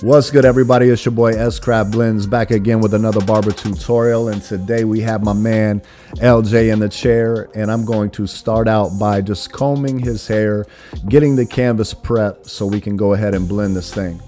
What's good, everybody? It's your boy S.Craft Blendz back again with another barber tutorial, and today we have my man LJ in the chair, and I'm going to start out by just combing his hair, getting the canvas prep so we can go ahead and blend this thing.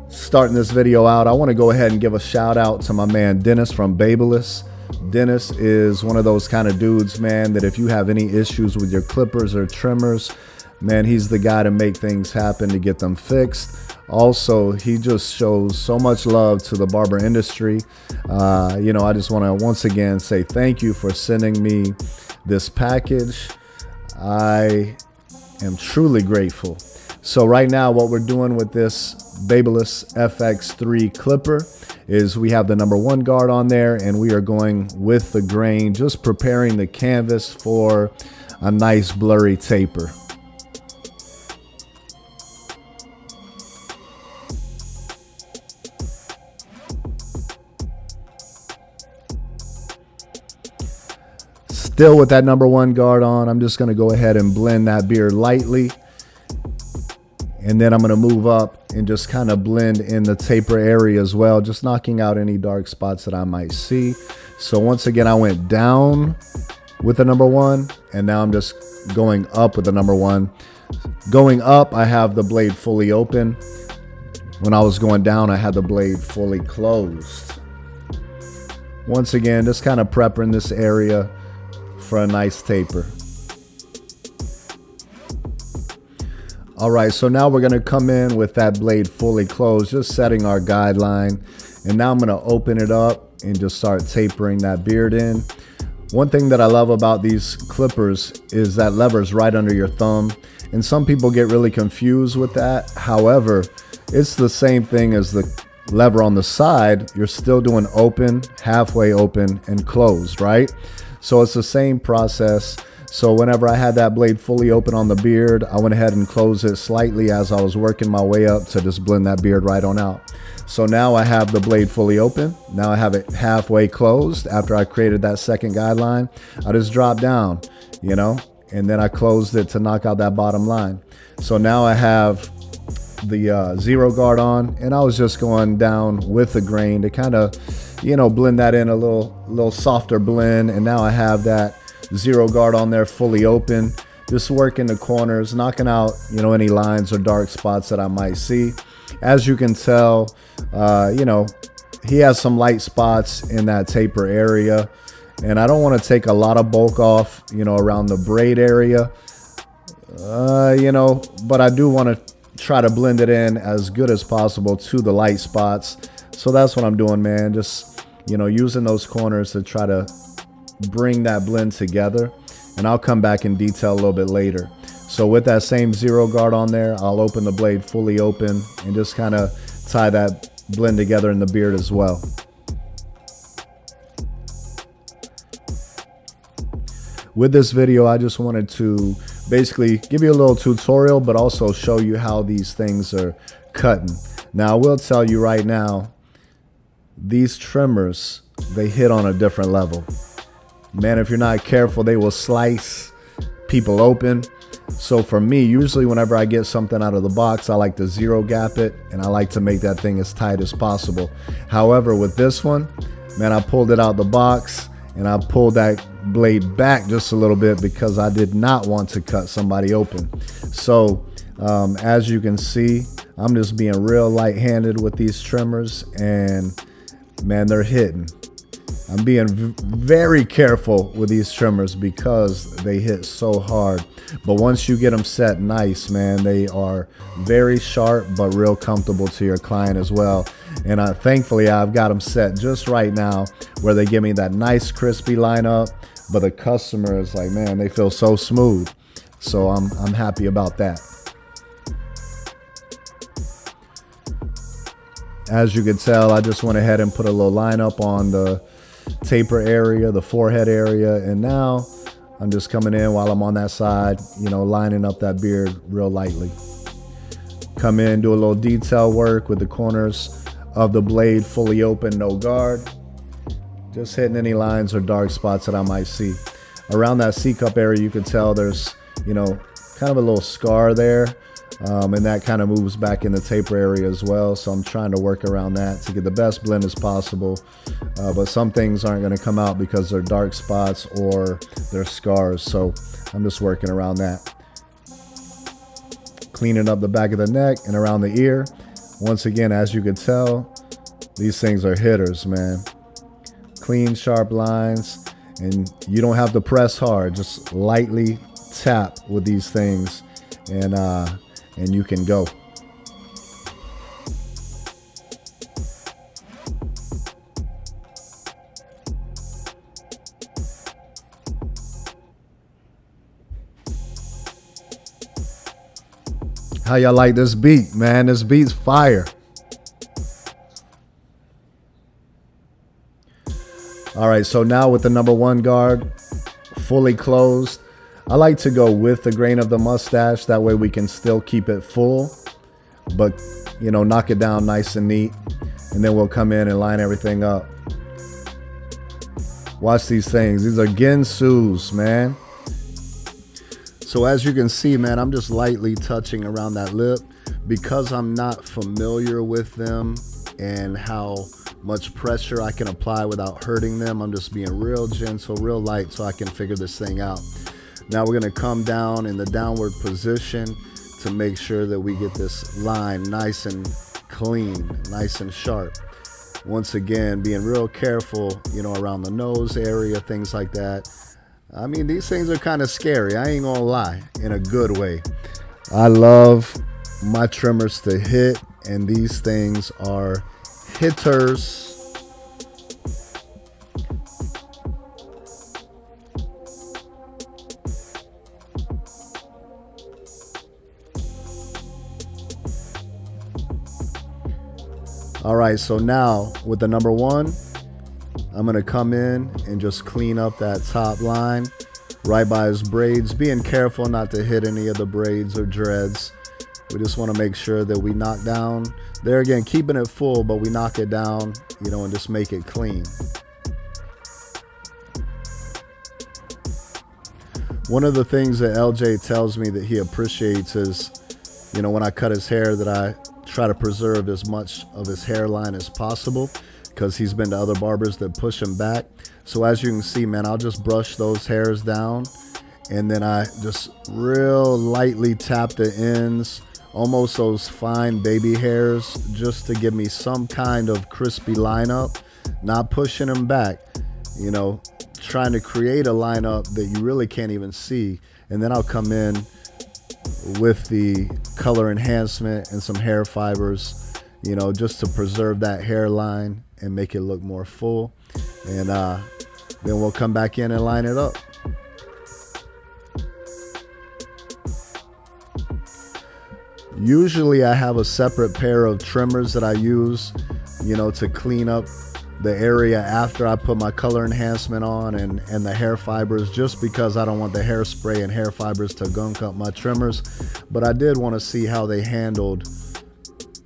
Starting this video out, I want to go ahead and give a shout out to my man Dennis from Babyliss. Dennis is one of those kind of dudes, man, that if you have any issues with your clippers or trimmers, man, he's the guy to make things happen, to get them fixed. Also, he just shows so much love to the barber industry. I just want to once again say thank you for sending me this package. I am truly grateful. So right now, what we're doing with this Babyliss FX3 clipper is we have the #1 guard on there, and we are going with the grain, just preparing the canvas for a nice blurry taper. Still with that #1 guard on, I'm just going to go ahead and blend that beard lightly. And then I'm going to move up and just kind of blend in the taper area as well, just knocking out any dark spots that I might see. So once again, I went down with the #1, and now I'm just going up with the #1. Going up, I have the blade fully open. When I was going down, I had the blade fully closed. Once again, just kind of prepping this area for a nice taper. All right, so now we're gonna come in with that blade fully closed, just setting our guideline. And now I'm gonna open it up and just start tapering that beard in. One thing that I love about these clippers is that lever's right under your thumb. And some people get really confused with that. However, it's the same thing as the lever on the side. You're still doing open, halfway open, and closed, right? So it's the same process. So whenever I had that blade fully open on the beard, I went ahead and closed it slightly as I was working my way up to just blend that beard right on out. So now I have the blade fully open. Now I have it halfway closed. After I created that second guideline, I just dropped down, and then I closed it to knock out that bottom line. So now I have the 0 guard on, and I was just going down with the grain to kind of, blend that in a little softer blend. And now I have that 0 guard on there fully open, just working the corners, knocking out any lines or dark spots that I might see. As you can tell, he has some light spots in that taper area, and I don't want to take a lot of bulk off around the braid area, but I do want to try to blend it in as good as possible to the light spots. So that's what I'm doing, man, just using those corners to try to bring that blend together, and I'll come back in detail a little bit later. So with that same 0 guard on there, I'll open the blade fully open and just kind of tie that blend together in the beard as well. With this video, I just wanted to basically give you a little tutorial, but also show you how these things are cutting. Now, I will tell you right now, these trimmers, they hit on a different level. Man, if you're not careful, they will slice people open. So for me, usually whenever I get something out of the box, I like to 0 gap it, and I like to make that thing as tight as possible. However, with this one, man, I pulled it out the box, and I pulled that blade back just a little bit because I did not want to cut somebody open. So as you can see, I'm just being real light-handed with these trimmers, and man, they're hitting. I'm being very careful with these trimmers because they hit so hard. But once you get them set nice, man, they are very sharp but real comfortable to your client as well. And thankfully, I've got them set just right now where they give me that nice crispy lineup, but the customer is like, man, they feel so smooth. So I'm happy about that. As you can tell, I just went ahead and put a little lineup on the taper area, the forehead area, and now I'm just coming in while I'm on that side, lining up that beard real lightly. Come in, do a little detail work with the corners of the blade fully open, no guard, just hitting any lines or dark spots that I might see. Around that C-cup area, you can tell there's kind of a little scar there. And that kind of moves back in the taper area as well. So I'm trying to work around that to get the best blend as possible. But some things aren't going to come out because they're dark spots or they're scars. So I'm just working around that. Cleaning up the back of the neck and around the ear. Once again, as you can tell, these things are hitters, man. Clean, sharp lines, and you don't have to press hard. Just lightly tap with these things, and you can go. How y'all like this beat, man? This beat's fire. All right, so now with the number 1 guard fully closed, I like to go with the grain of the mustache. That way we can still keep it full, but, you know, knock it down nice and neat. And then we'll come in and line everything up. Watch these things. These are Ginsus, man. So as you can see, man, I'm just lightly touching around that lip because I'm not familiar with them and how much pressure I can apply without hurting them. I'm just being real gentle, real light, so I can figure this thing out. Now we're gonna come down in the downward position to make sure that we get this line nice and clean, nice and sharp. Once again, being real careful, you know, around the nose area, things like that. I mean, these things are kind of scary, I ain't gonna lie, in a good way. I love my trimmers to hit, and these things are hitters. All right, so now with the number 1, I'm gonna come in and just clean up that top line right by his braids, being careful not to hit any of the braids or dreads. We just want to make sure that we knock down, there again, keeping it full, but we knock it down, you know, and just make it clean. One of the things that LJ tells me that he appreciates is, you know, when I cut his hair, that I try to preserve as much of his hairline as possible, because he's been to other barbers that push him back. So as you can see, man, I'll just brush those hairs down, and then I just real lightly tap the ends, almost those fine baby hairs, just to give me some kind of crispy lineup, not pushing them back, you know, trying to create a lineup that you really can't even see. And then I'll come in with the color enhancement and some hair fibers, you know, just to preserve that hairline and make it look more full. And then we'll come back in and line it up. Usually I have a separate pair of trimmers that I use, you know, to clean up the area after I put my color enhancement on and the hair fibers, just because I don't want the hairspray and hair fibers to gunk up my trimmers. But I did want to see how they handled,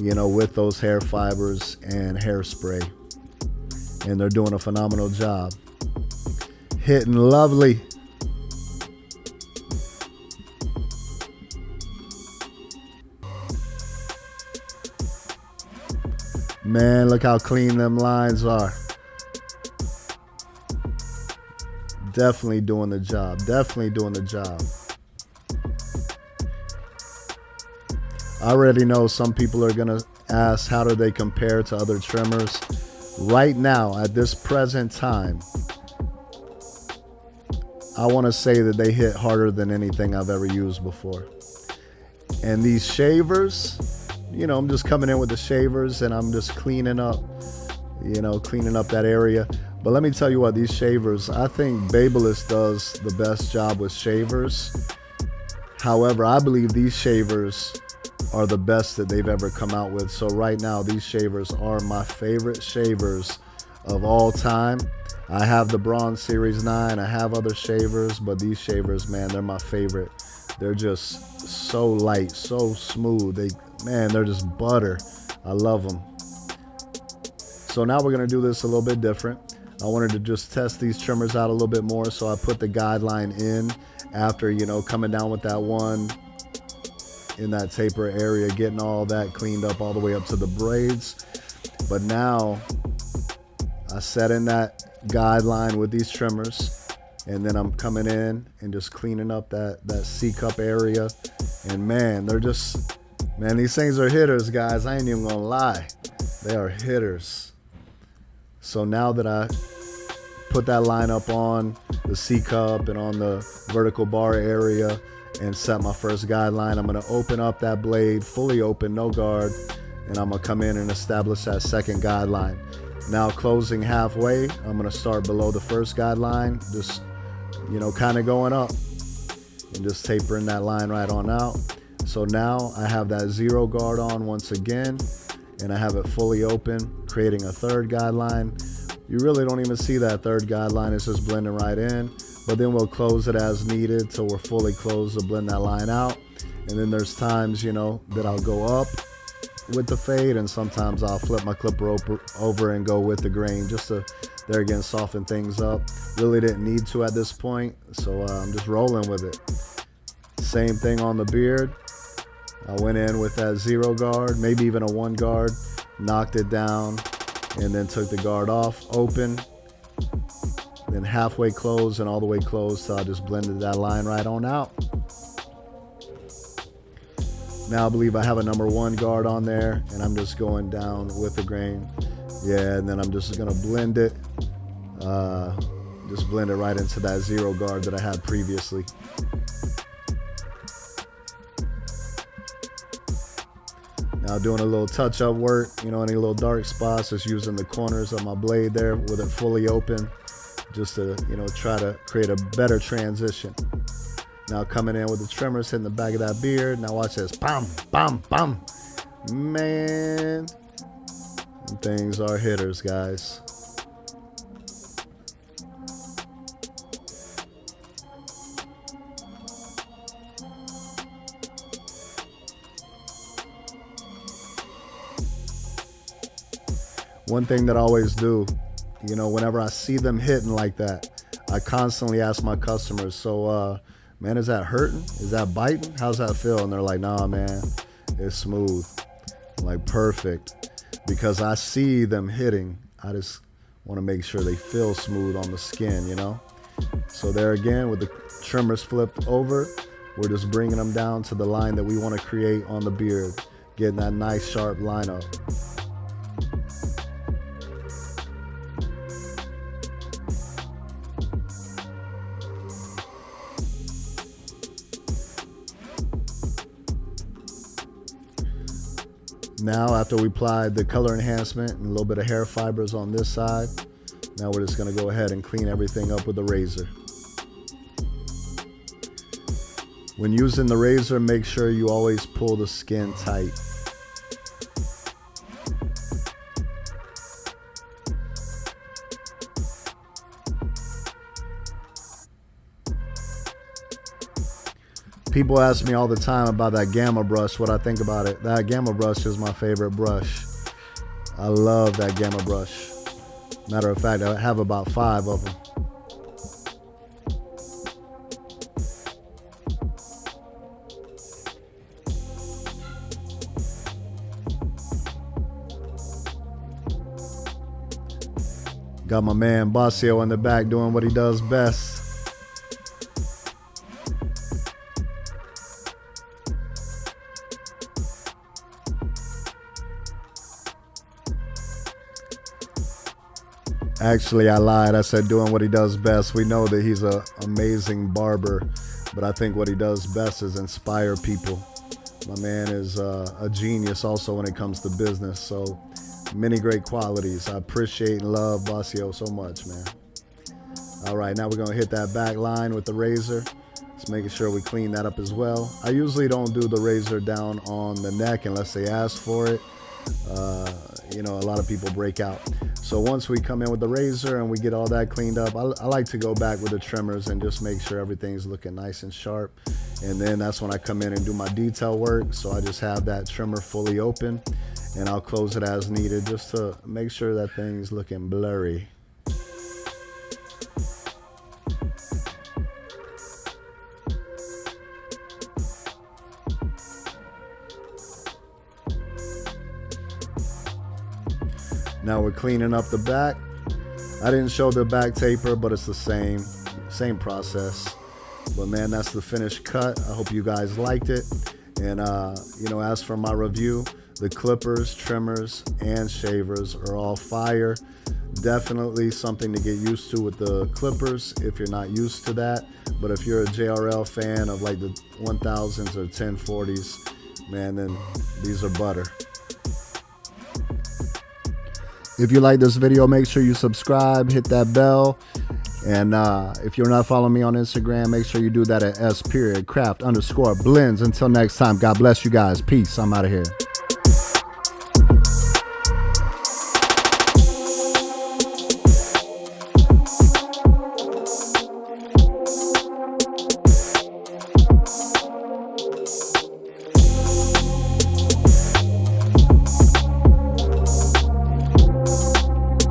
you know, with those hair fibers and hairspray. And they're doing a phenomenal job. Hitting lovely. Man, look how clean them lines are. Definitely doing the job. Definitely doing the job. I already know some people are going to ask, how do they compare to other trimmers? Right now, at this present time, I want to say that they hit harder than anything I've ever used before. And these shavers, you know, I'm just coming in with the shavers and I'm just cleaning up, you know, cleaning up that area. But let me tell you what, these shavers, I think Babyliss does the best job with shavers. However, I believe these shavers are the best that they've ever come out with. So right now, these shavers are my favorite shavers of all time. I have the Bronze Series 9, I have other shavers, but these shavers, man, they're my favorite. They're just so light, so smooth. They're just butter. I love them. So now we're gonna do this a little bit different. I wanted to just test these trimmers out a little bit more, so I put the guideline in after, you know, coming down with that one in that taper area, getting all that cleaned up all the way up to the braids. But now I set in that guideline with these trimmers, and then I'm coming in and just cleaning up that C-cup area. And man, these things are hitters, guys. I ain't even gonna lie. They are hitters. So now that I put that line up on the C-cup and on the vertical bar area and set my first guideline, I'm gonna open up that blade, fully open, no guard, and I'm gonna come in and establish that second guideline. Now closing halfway, I'm gonna start below the first guideline, just, kind of going up and just tapering that line right on out. So now I have that 0 guard on once again, and I have it fully open, creating a third guideline. You really don't even see that third guideline, it's just blending right in. But then we'll close it as needed till we're fully closed to blend that line out. And then there's times, that I'll go up with the fade, and sometimes I'll flip my clipper over and go with the grain just to, there again, soften things up. Really didn't need to at this point, so I'm just rolling with it. Same thing on the beard. I went in with that 0 guard, maybe even a 1 guard, knocked it down, and then took the guard off, open, then halfway closed and all the way closed, so I just blended that line right on out. Now I believe I have a number 1 guard on there, and I'm just going down with the grain. Yeah, and then I'm just gonna blend it, just blend it right into that 0 guard that I had previously. Now doing a little touch-up work, any little dark spots, just using the corners of my blade there with it fully open, just to, try to create a better transition. Now coming in with the trimmers, hitting the back of that beard. Now watch this, bam, bam, bam. Man, things are hitters, guys. One thing that I always do, whenever I see them hitting like that, I constantly ask my customers, so, man, is that hurting? Is that biting? How's that feel? And they're like, nah, man, it's smooth. I'm like, perfect. Because I see them hitting, I just want to make sure they feel smooth on the skin, So there again, with the trimmers flipped over, we're just bringing them down to the line that we want to create on the beard, getting that nice sharp lineup. Now, after we applied the color enhancement and a little bit of hair fibers on this side, now we're just going to go ahead and clean everything up with the razor. When using the razor, make sure you always pull the skin tight. People ask me all the time about that Gamma brush, what I think about it. That Gamma brush is my favorite brush. I love that Gamma brush. Matter of fact, I have about 5 of them. Got my man Basio in the back doing what he does best. Actually, I lied. I said doing what he does best. We know that he's an amazing barber, but I think what he does best is inspire people. My man is a genius also when it comes to business. So many great qualities. I appreciate and love Basio so much, man. All right, now we're going to hit that back line with the razor. Just making sure we clean that up as well. I usually don't do the razor down on the neck unless they ask for it. A lot of people break out. So once we come in with the razor and we get all that cleaned up, I like to go back with the trimmers and just make sure everything's looking nice and sharp. And then that's when I come in and do my detail work. So I just have that trimmer fully open, and I'll close it as needed just to make sure that thing's looking blurry. Now we're cleaning up the back. I didn't show the back taper, but it's the same process. But man, that's the finished cut. I hope you guys liked it. And you know, as for my review, the clippers, trimmers, and shavers are all fire. Definitely something to get used to with the clippers if you're not used to that. But if you're a JRL fan of like the 1000s or 1040s, man, then these are butter. If you like this video, make sure you subscribe, hit that bell. And if you're not following me on Instagram, make sure you do that at S.Craft_Blendz. Until next time, God bless you guys. Peace. I'm out of here.